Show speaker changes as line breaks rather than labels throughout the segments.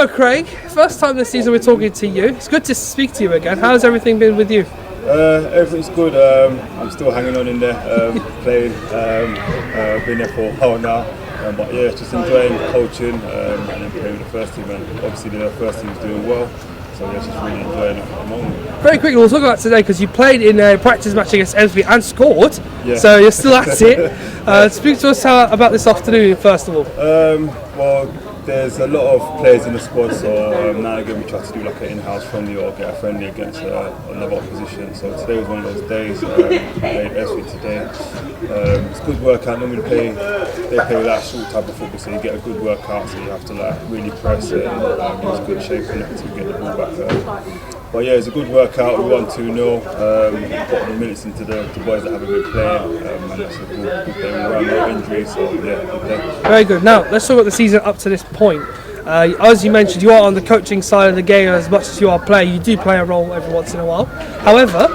So Craig, first time this season we're talking to you. It's good to speak to you again. How's everything been with you?
Everything's good. I'm still hanging on in there, playing. Been there for a while now. But yeah, just enjoying coaching and then playing with the first team. And obviously the first team's doing well. So yeah, just really enjoying it at the moment.
Very quickly, we'll talk about today because you played in a practice match against Ellsbury and scored.
Yeah.
So you're still at it. Speak to us about this afternoon, first of all.
Well, there's a lot of players in the squad, so now and again we try to do like an in-house friendly or get a friendly against another opposition. So today was one of those days. Played Ellsbury today. It's a good workout. Normally they play that short type of football, so you get a good workout. So you have to like really press and use good shape in it to get the ball back. But yeah, it's a good workout. We won 2-0. Got the minutes into the boys that haven't been playing, and it's a good game around no injuries. So yeah, good day.
Very good. Now let's talk about the season up to this point. As you mentioned, you are on the coaching side of the game as much as you are a player. You do play a role every once in a while. However,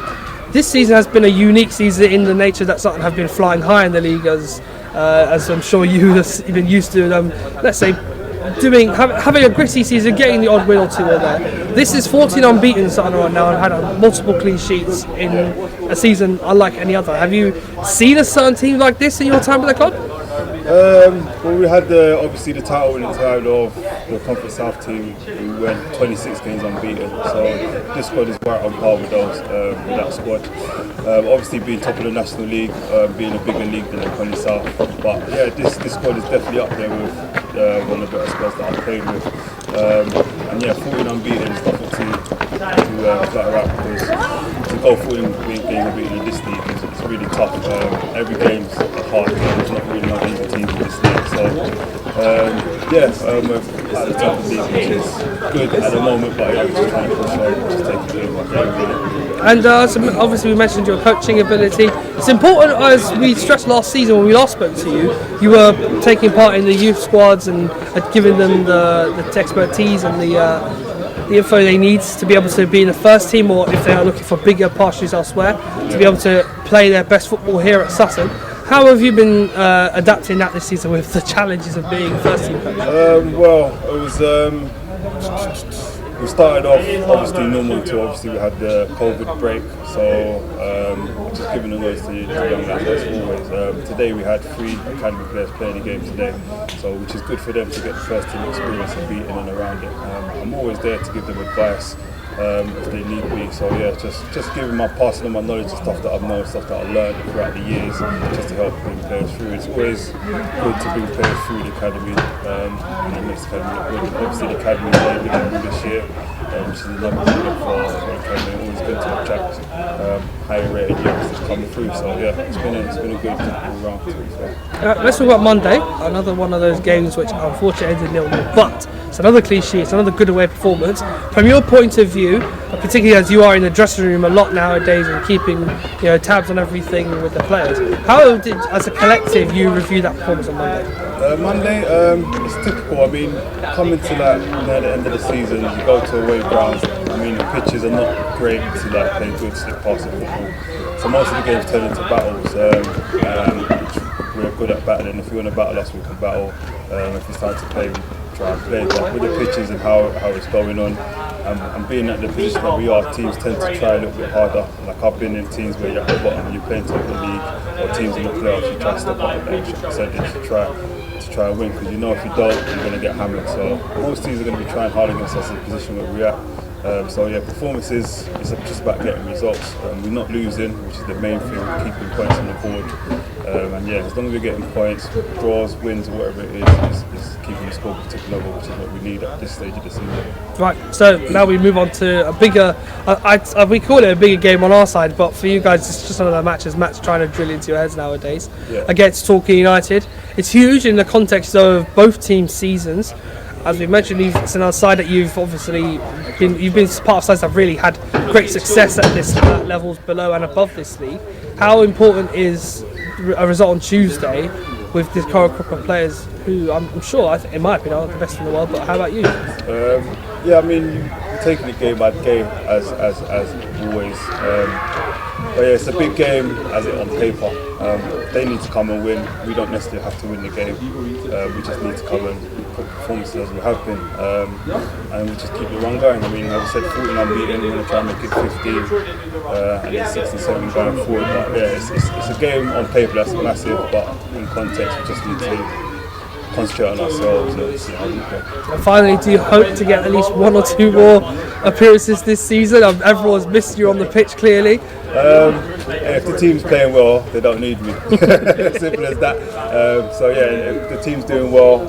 this season has been a unique season in the nature that Sutton have been flying high in the league, as I'm sure you have been used to. Let's say having a gritty season, getting the odd win or two or there. This is 14 unbeaten Sutton right now and had multiple clean sheets in a season unlike any other. Have you seen a certain team like this in your time with the club?
Well, we had obviously the title winning side of the Conference South team. We went 26 games unbeaten, so this squad is right on par with those with that squad. Obviously, being top of the National League, being a bigger league than the Conference South, but yeah, this squad is definitely up there with one of the better squads that I've played with. And yeah, 14 unbeaten is nothing to flatter out, because to go 14 games unbeaten in this league it's really tough. Every game's hard. There's not really no easy teams in this league. So we're at the top of the league, which is good at the moment, but yeah, we're just trying to push on, just take it game by game, really.
And so obviously we mentioned your coaching ability. It's important, as we stressed last season when we last spoke to you, you were taking part in the youth squads and giving them the expertise and the info they need to be able to be in the first team, or if they are looking for bigger pastures elsewhere, to be able to play their best football here at Sutton. How have you been adapting that this season with the challenges of being first team coach?
Well, it was. We started off obviously normal until obviously we had the COVID break, so just giving the noise to the young lads as always. Today we had 3 academy players playing the game today, so which is good for them to get the first team experience and be in and around it. I'm always there to give them advice if they need me, so yeah, just giving passing on my knowledge and stuff that I've known, stuff that I've learned throughout the years, just to help bring players through. It's always good to bring players through the academy, and it makes the academy look good. Obviously the academy is very big this year, which is another thing for the academy. Always good to attract higher rated youngsters coming through, so yeah, it's been a good all round, to be fair.
Let's talk about Monday, another one of those games which unfortunately ended 0-0, but it's another clean sheet, it's another good away performance. From your point of view, particularly as you are in the dressing room a lot nowadays and keeping tabs on everything with the players, how did, as a collective, you review that performance on Monday?
Monday, it's typical. I mean, coming to like near the end of the season, you go to away grounds. I mean, the pitches are not great to like play good slip passing football. So most of the games turn into battles. We're good at battling. If you want to battle us, we can battle. If it's time to play, we try and play. But with the pitches and how it's going on, and being at the position that we are, teams tend to try a little bit harder. Like I've been in teams where you're at the bottom and you're playing top of the league, or teams in the playoffs, you try to step up the extra percentage to try and win, because you know if you don't, you're going to get hammered. So most teams are going to be trying hard against us in the position where we're at. So yeah, performances, it's just about getting results. We're not losing, which is the main thing, keeping points on the board. And yeah, as long as we're getting points, draws, wins, or whatever it is keeping the score ticking over, which is what we need at this stage of the season. Right,
so now we move on to a bigger, we call it a bigger game on our side, but for you guys it's just another match, as Matt's trying to drill into your heads nowadays, against Torquay United. It's huge in the context of both teams' seasons. As we mentioned, it's another side that you've obviously been part of sides that have really had great success at this levels below and above this league. How important is a result on Tuesday with this current group of players who I'm sure, in my opinion, are the best in the world, but how about you?
Yeah, I mean, you're taking it game by game as always. But yeah, it's a big game as it on paper. They need to come and win. We don't necessarily have to win the game. We just need to come and put performances as we have been, and we just keep the run going. I mean, as I said, 14 unbeaten. We're going to try and make it 15, and then 6 and 7 going forward. But yeah, it's a game on paper that's massive, but in context, we just need to concentrate on ourselves and see how we play.
And finally, do you hope to get at least 1 or 2 more appearances this season? Everyone's missed you on the pitch, clearly.
If the team's playing well, they don't need me. Simple as that. So yeah, if the team's doing well,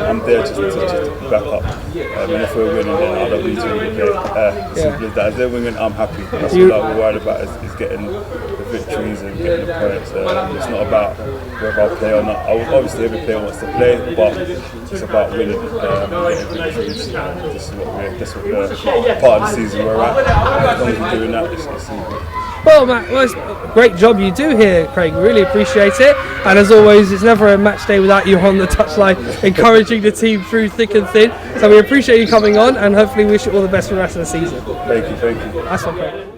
I'm there just to back up. And if we're winning, then I don't need to really play. Simple as that. If they're winning, I'm happy. That's what we're worried about is getting the victories and getting the points. It's not about whether I play or not. Obviously, every player wants to play, but it's about winning and getting victories. This is what part of the season we're at. As long as we're doing that, it's easy.
Well, Matt, it's a great job you do here, Craig. Really appreciate it. And as always, it's never a match day without you on the touchline, encouraging the team through thick and thin. So we appreciate you coming on, and hopefully wish you all the best for the rest of the season.
Thank you.
That's one, Craig.